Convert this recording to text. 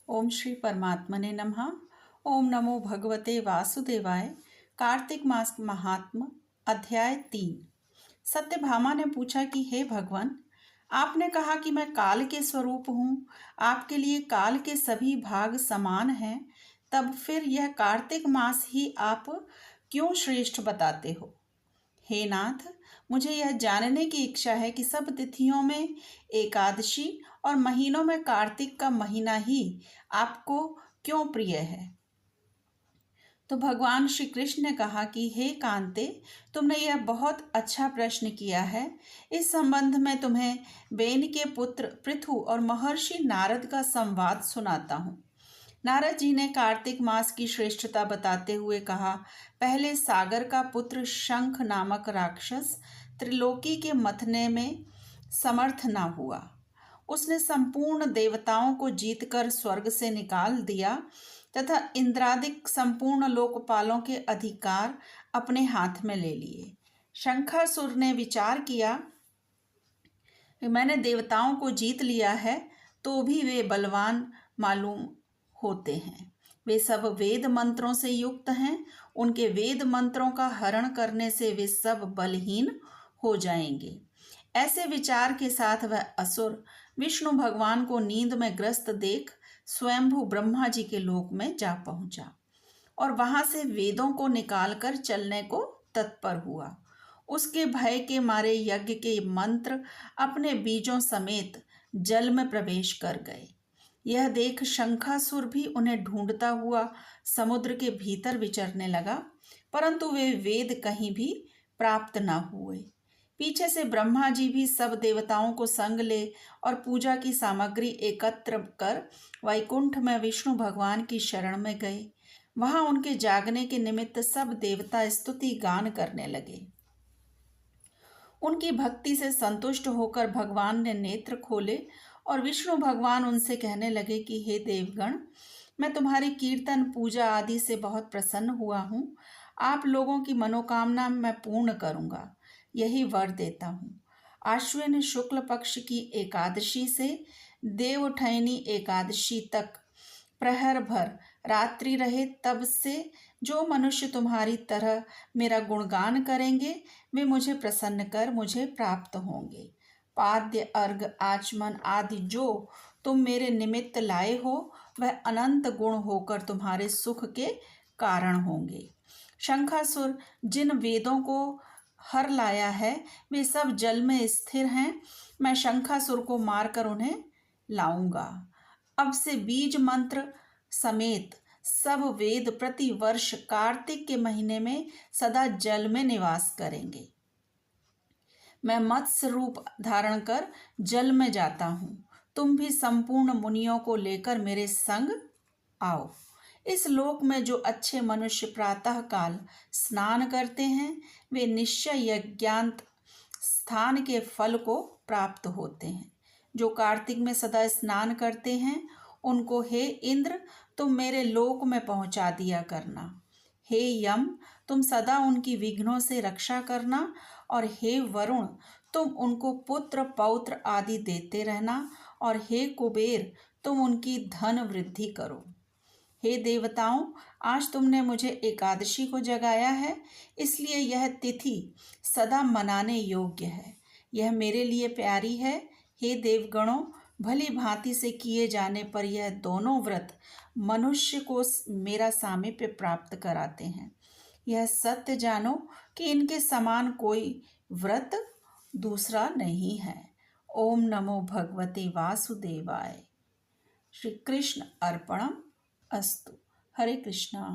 ओम श्री परमात्मने नमः। ओम नमो भगवते वासुदेवाय। कार्तिक मास महात्म अध्याय 3। सत्यभामा ने पूछा कि हे भगवान, आपने कहा कि मैं काल के स्वरूप हूँ, आपके लिए काल के सभी भाग समान हैं, तब फिर यह कार्तिक मास ही आप क्यों श्रेष्ठ बताते हो? हे नाथ, मुझे यह जानने की इच्छा है कि सब तिथियों में एकादशी और महीनों में कार्तिक का महीना ही आपको क्यों प्रिय है? तो भगवान श्री कृष्ण ने कहा कि हे कांते, तुमने यह बहुत अच्छा प्रश्न किया है। इस संबंध में तुम्हें बेन के पुत्र पृथु और महर्षि नारद का संवाद सुनाता हूँ। नारद जी ने कार्तिक मास की श्रेष्ठता बताते हुए कहा, पहले सागर का पुत्र शंख नामक राक्षस त्रिलोकी के मथने में समर्थ न हुआ। उसने संपूर्ण देवताओं को जीतकर स्वर्ग से निकाल दिया तथा इंद्रादिक संपूर्ण लोकपालों के अधिकार अपने हाथ में ले लिए। शंखासुर ने विचार किया, मैंने देवताओं को जीत लिया है तो भी वे बलवान मालूम होते हैं। वे सब वेद मंत्रों से युक्त हैं। उनके वेद मंत्रों का हरण करने से वे सब बलहीन हो जाएंगे। ऐसे विचार के साथ वह असुर विष्णु भगवान को नींद में ग्रस्त देख स्वयंभू ब्रह्मा जी के लोक में जा पहुंचा और वहां से वेदों को निकालकर चलने को तत्पर हुआ। उसके भय के मारे यज्ञ के मंत्र अपने बीजों समेत जल में प्रवेश कर गए। यह देख शंखासुर भी उन्हें ढूंढता हुआ समुद्र के भीतर विचरने लगा, परंतु वे वेद कहीं भी प्राप्त न हुए। पीछे से ब्रह्मा जी भी सब देवताओं को संग ले और पूजा की सामग्री एकत्र कर वैकुंठ में विष्णु भगवान की शरण में गए। वहां उनके जागने के निमित्त सब देवता स्तुति गान करने लगे। उनकी भक्ति से संतुष्ट होकर भगवान ने नेत्र खोले और विष्णु भगवान उनसे कहने लगे कि हे देवगण, मैं तुम्हारी कीर्तन पूजा आदि से बहुत प्रसन्न हुआ हूँ। आप लोगों की मनोकामना मैं पूर्ण करूँगा, यही वर देता हूँ। आश्विन शुक्ल पक्ष की एकादशी से देवउठैनी एकादशी तक प्रहर भर रात्रि रहे, तब से जो मनुष्य तुम्हारी तरह मेरा गुणगान करेंगे वे मुझे प्रसन्न कर मुझे प्राप्त होंगे। पाद्य अर्घ आचमन आदि जो तुम मेरे निमित्त लाए हो वह अनंत गुण होकर तुम्हारे सुख के कारण होंगे। शंखासुर जिन वेदों को हर लाया है वे सब जल में स्थिर हैं। मैं शंखासुर को मारकर उन्हें लाऊंगा। अब से बीज मंत्र समेत सब वेद प्रति वर्ष कार्तिक के महीने में सदा जल में निवास करेंगे। मैं मत्स्य रूप धारण कर जल में जाता हूँ। तुम भी संपूर्ण मुनियों को लेकर मेरे संग आओ। इस लोक में जो अच्छे मनुष्य प्रातः काल स्नान करते हैं वे निश्चय यज्ञांत स्थान के फल को प्राप्त होते हैं। जो कार्तिक में सदा स्नान करते हैं उनको हे इंद्र तुम मेरे लोक में पहुंचा दिया करना। हे यम, तुम सदा उनकी विघ्नों से रक्षा करना और हे वरुण, तुम उनको पुत्र पौत्र आदि देते रहना और हे कुबेर, तुम उनकी धन वृद्धि करो। हे देवताओं, आज तुमने मुझे एकादशी को जगाया है, इसलिए यह तिथि सदा मनाने योग्य है। यह मेरे लिए प्यारी है। हे देवगणों, भली भांति से किए जाने पर यह दोनों व्रत मनुष्य को मेरा सामीप्य प्राप्त कराते हैं। यह सत्य जानो कि इनके समान कोई व्रत दूसरा नहीं है। ओम नमो भगवते वासुदेवाय। श्री कृष्ण अर्पणम अस्तु। हरे कृष्णा।